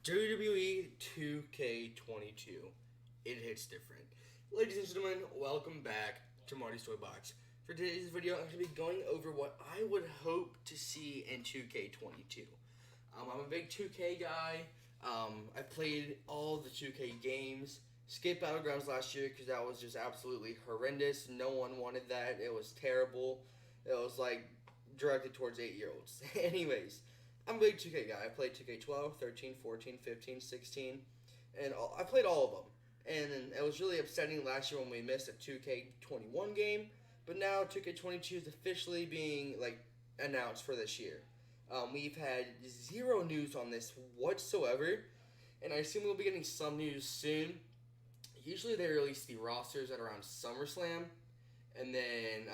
WWE 2K22. It hits different. Ladies and gentlemen, welcome back to Marty's Toy Box. For today's video, I'm going to be going over what I would hope to see in 2K22. I'm a big 2K guy. I played all the 2K games. Skipped Battlegrounds last year because that was just absolutely horrendous. No one wanted that. It was terrible. It was like directed towards 8-year-olds. Anyways, I'm a big 2K guy. I played 2K12, 13, 14, 15, 16, and I played all of them. And it was really upsetting last year when we missed a 2K21 game, but now 2K22 is officially being announced for this year. We've had zero news on this whatsoever, and I assume we'll be getting some news soon. Usually they release the rosters at around SummerSlam, and then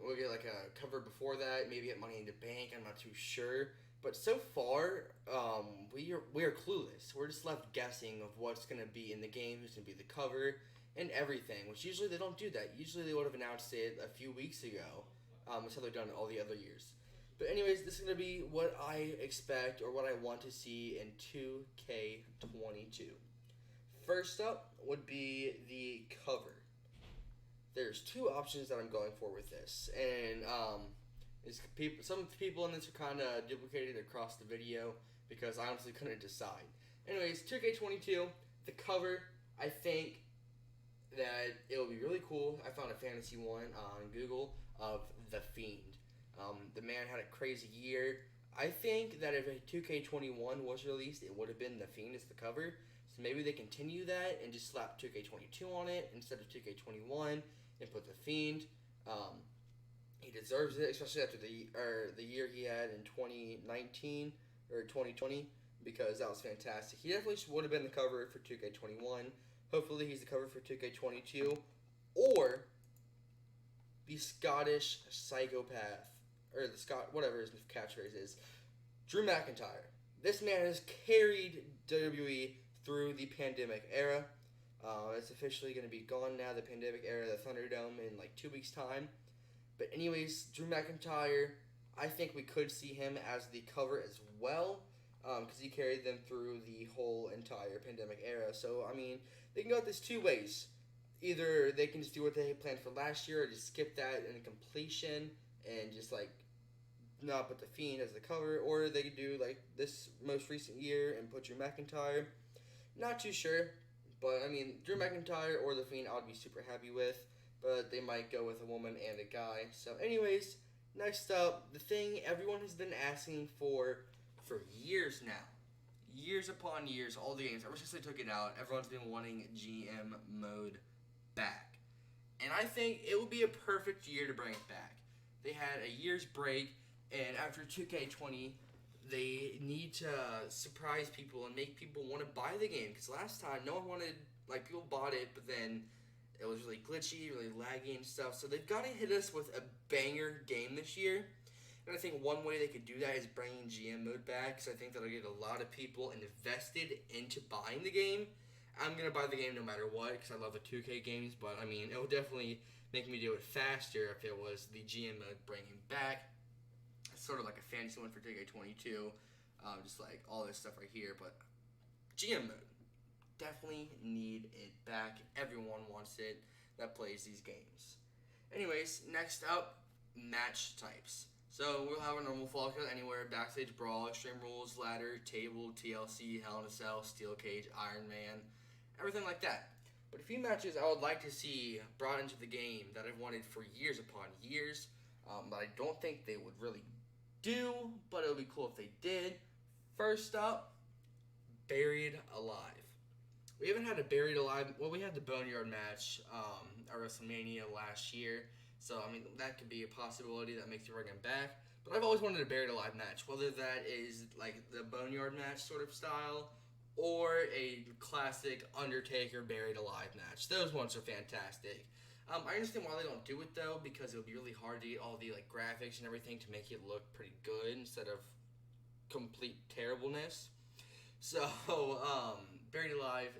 we'll get like a cover before that, maybe at Money in the Bank. I'm not too sure, but so far we are clueless. We're just left guessing of what's gonna be in the game, who's gonna be the cover, and everything. Which usually they don't do that. Usually they would have announced it a few weeks ago. That's how they've done it all the other years. But anyways, this is gonna be what I expect or what I want to see in 2K22. First up would be the cover. There's two options that I'm going for with this, and some people in this are kind of duplicated across the video because I honestly couldn't decide. Anyways, 2K22, the cover, I think that it will be really cool. I found a fantasy one on Google of The Fiend. The man had a crazy year. I think that if a 2K21 was released, it would have been The Fiend as the cover. So maybe they continue that and just slap 2K22 on it instead of 2K21 and put The Fiend. He deserves it, especially after the year he had in 2019 or 2020, because that was fantastic. He definitely would have been the cover for 2K21. Hopefully, he's the cover for 2K22, or the Scottish psychopath, or the whatever his catchphrase is, Drew McIntyre. This man has carried WWE through the pandemic era. It's officially going to be gone now, the pandemic era, the Thunderdome, in like 2 weeks' time. But anyways, Drew McIntyre, I think we could see him as the cover as well, because he carried them through the whole entire pandemic era. So, I mean, they can go this two ways. Either they can just do what they had planned for last year, or just skip that in completion and just not put the Fiend as the cover, or they could do like this most recent year and put Drew McIntyre. Not too sure, but I mean, Drew McIntyre or the Fiend I would be super happy with, but they might go with a woman and a guy. So anyways, next up, the thing everyone has been asking for years now. Years upon years, all the games, ever since they took it out, everyone's been wanting GM mode back. And I think it would be a perfect year to bring it back. They had a year's break, and after 2K20, they need to surprise people and make people want to buy the game. Because last time, no one wanted, people bought it, but then it was really glitchy, really laggy and stuff. So they've got to hit us with a banger game this year. And I think one way they could do that is bringing GM mode back, because I think that'll get a lot of people invested into buying the game. I'm going to buy the game no matter what, because I love the 2K games, but I mean, it will definitely make me do it faster if it was the GM mode bringing back. It's sort of like a fantasy one for 2K22, just like all this stuff right here, but GM mode. Definitely need it back. Everyone wants it that plays these games. Anyways, next up, match types. So we'll have a normal Fall Guys Anywhere, Backstage Brawl, Extreme Rules, Ladder, Table, TLC, Hell in a Cell, Steel Cage, Iron Man, everything like that. But a few matches I would like to see brought into the game that I've wanted for years upon years, but I don't think they would really do, but it would be cool if they did. First up, Buried Alive. We haven't had a Buried Alive. Well, we had the Boneyard match at WrestleMania last year. So, I mean, that could be a possibility that makes you bring him back. But I've always wanted a Buried Alive match, whether that is like the Boneyard match sort of style or a classic Undertaker Buried Alive match. Those ones are fantastic. I understand why they don't do it, though, because it would be really hard to get all the graphics and everything to make it look pretty good instead of complete terribleness. So, Buried Alive,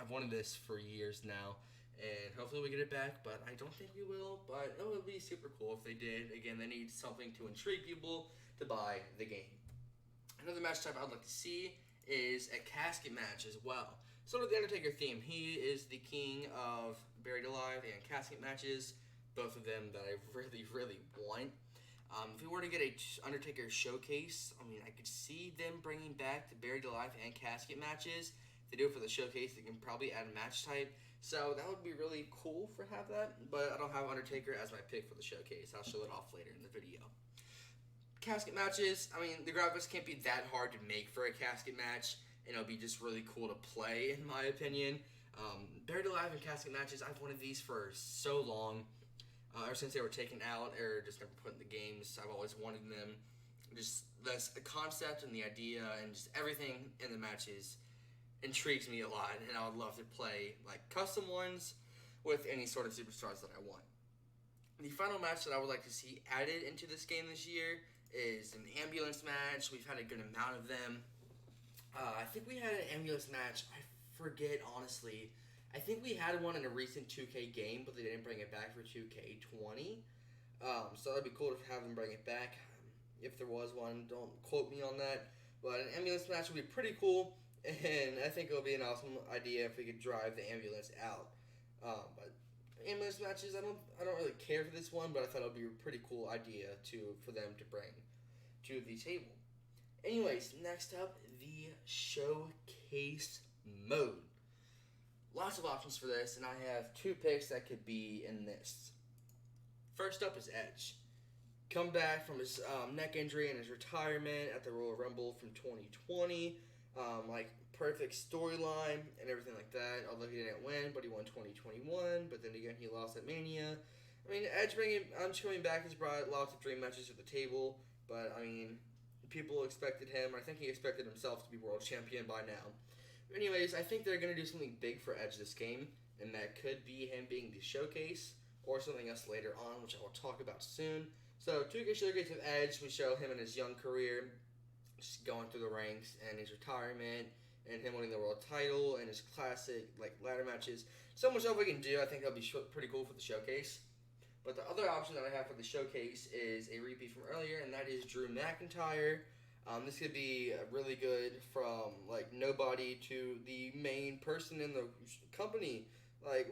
I've wanted this for years now, and hopefully we get it back, but I don't think we will, but it would be super cool if they did. Again, they need something to intrigue people to buy the game. Another match type I'd like to see is a casket match as well. Sort of the Undertaker theme. He is the king of Buried Alive and casket matches, both of them that I really, really want. If we were to get a Undertaker showcase, I mean, I could see them bringing back the Buried Alive and casket matches. If they do it for the showcase, they can probably add a match type. So that would be really cool for have that, but I don't have Undertaker as my pick for the showcase. I'll show it off later in the video. Casket matches, I mean, the graphics can't be that hard to make for a casket match, and it'll be just really cool to play, in my opinion. Buried Alive and casket matches, I've wanted these for so long. Ever since they were taken out or just never put in the games, I've always wanted them. Just the concept and the idea and just everything in the matches intrigues me a lot, and I would love to play like custom ones with any sort of superstars that I want. The final match that I would like to see added into this game this year is an ambulance match. We've had a good amount of them. I think we had an ambulance match. I forget, honestly. I think we had one in a recent 2K game, but they didn't bring it back for 2K20. So that'd be cool to have them bring it back. If there was one, don't quote me on that. But an ambulance match would be pretty cool, and I think it would be an awesome idea if we could drive the ambulance out. But ambulance matches, I don't really care for this one, but I thought it would be a pretty cool idea for them to bring to the table. Anyways, next up, the showcase mode. Lots of options for this, and I have two picks that could be in this. First up is Edge. Come back from his neck injury and his retirement at the Royal Rumble from 2020. Perfect storyline and everything like that. Although he didn't win, but he won 2021. But then again, he lost at Mania. I mean, Edge coming back has brought lots of dream matches to the table. But, I mean, people expected him, or I think he expected himself to be world champion by now. Anyways, I think they're going to do something big for Edge this game, and that could be him being the showcase, or something else later on, which I will talk about soon. So, 2K Showcase of Edge, we show him in his young career, just going through the ranks, and his retirement, and him winning the world title, and his classic, ladder matches. So much stuff we can do. I think that'll be pretty cool for the showcase. But the other option that I have for the showcase is a repeat from earlier, and that is Drew McIntyre. This could be really good from, nobody to the main person in the company.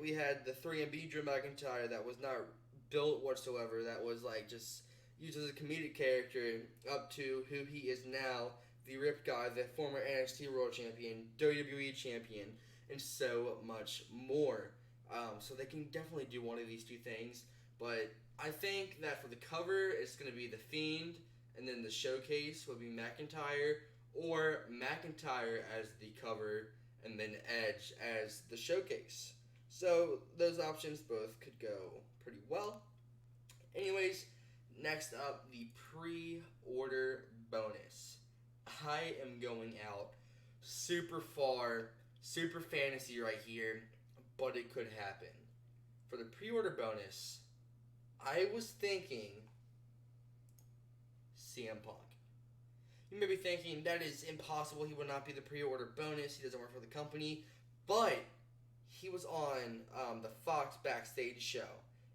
We had the 3MB Drew McIntyre that was not built whatsoever, that was, just used as a comedic character, up to who he is now, the ripped guy, the former NXT World Champion, WWE Champion, and so much more. So they can definitely do one of these two things, but I think that for the cover, it's going to be The Fiend, and then the showcase will be McIntyre, or McIntyre as the cover, and then Edge as the showcase. So those options both could go pretty well. Anyways, next up, the pre-order bonus. I am going out super far, super fantasy right here, but it could happen. For the pre-order bonus, I was thinking CM Punk. You may be thinking, that is impossible, he would not be the pre-order bonus, he doesn't work for the company, but he was on the Fox backstage show.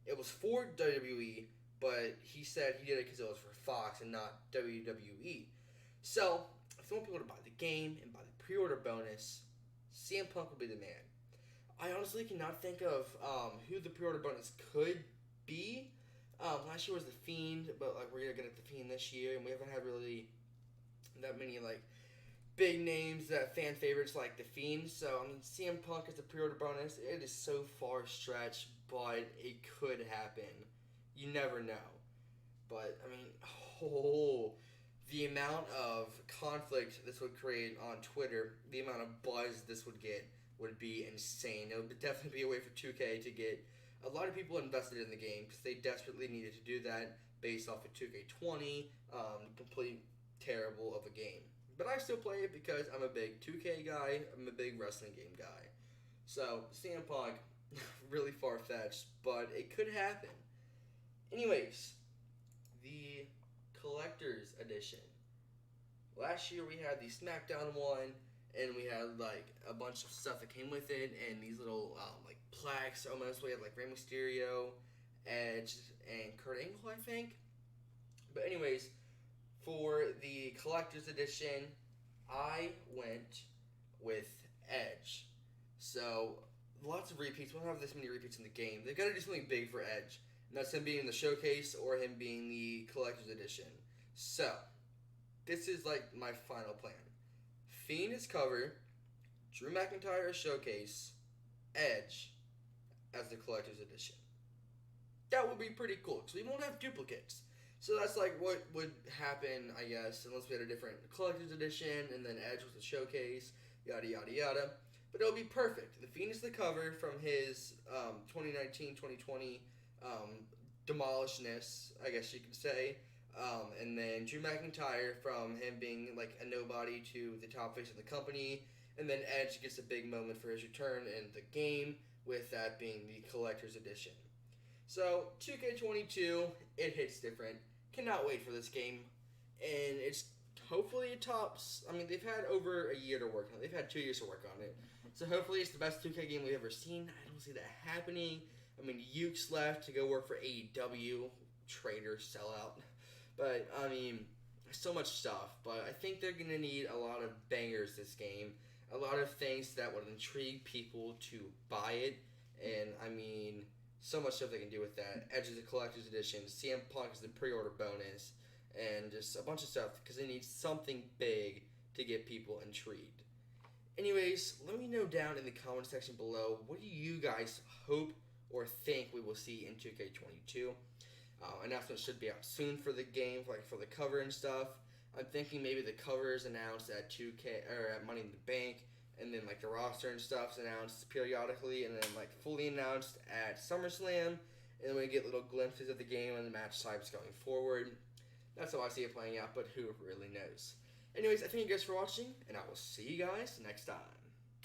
It was for WWE, but he said he did it because it was for Fox and not WWE. So, if you want people to buy the game and buy the pre-order bonus, CM Punk would be the man. I honestly cannot think of who the pre-order bonus could be. Last year was The Fiend, but we're gonna get The Fiend this year, and we haven't had really that many big names that fan favorites like The Fiend. So I mean, CM Punk as the pre-order bonus, it is so far stretched, but it could happen. You never know. But I mean, the amount of conflict this would create on Twitter, the amount of buzz this would get would be insane. It would definitely be a way for 2K to get a lot of people invested in the game because they desperately needed to do that based off of 2K20, complete terrible of a game. But I still play it because I'm a big 2K guy, I'm a big wrestling game guy. So, CM Punk, really far-fetched, but it could happen. Anyways, the Collector's Edition. Last year we had the SmackDown one, and we had a bunch of stuff that came with it, and these little plaques almost. We had Rey Mysterio, Edge, and Kurt Angle, I think. But anyways, for the Collector's Edition, I went with Edge. So, lots of repeats. We don't have this many repeats in the game. They've got to do something big for Edge. And that's him being in the showcase or him being the collector's edition. So, this is like my final plan. Fiend is cover, Drew McIntyre showcase, Edge as the collector's edition. That would be pretty cool because we won't have duplicates. So that's like what would happen, I guess, unless we had a different collector's edition and then Edge with the showcase, yada yada yada. But it'll be perfect. The Fiend is the cover from his 2019-2020 demolishness, I guess you could say. And then Drew McIntyre from him being like a nobody to the top face of the company. And then Edge gets a big moment for his return in the game, with that being the collector's edition. So, 2K22, it hits different. Cannot wait for this game. And it's hopefully it tops. I mean, they've had over a year to work on it. They've had 2 years to work on it. So hopefully it's the best 2K game we've ever seen. I don't see that happening. I mean, Yuke's left to go work for AEW. Traitor, sellout. But, I mean, so much stuff. But I think they're going to need a lot of bangers this game. A lot of things that would intrigue people to buy it. And, I mean, so much stuff they can do with that. Edge is a collector's edition. CM Punk is the pre-order bonus. And just a bunch of stuff because they need something big to get people intrigued. Anyways, let me know down in the comment section below, what do you guys hope or think we will see in 2K22? Announcements should be out soon for the game, like for the cover and stuff. I'm thinking maybe the cover is announced at 2K or at Money in the Bank, and then like the roster and stuff is announced periodically, and then like fully announced at SummerSlam, and then we get little glimpses of the game and the match types going forward. That's how I see it playing out, but who really knows? Anyways, I thank you guys for watching, and I will see you guys next time.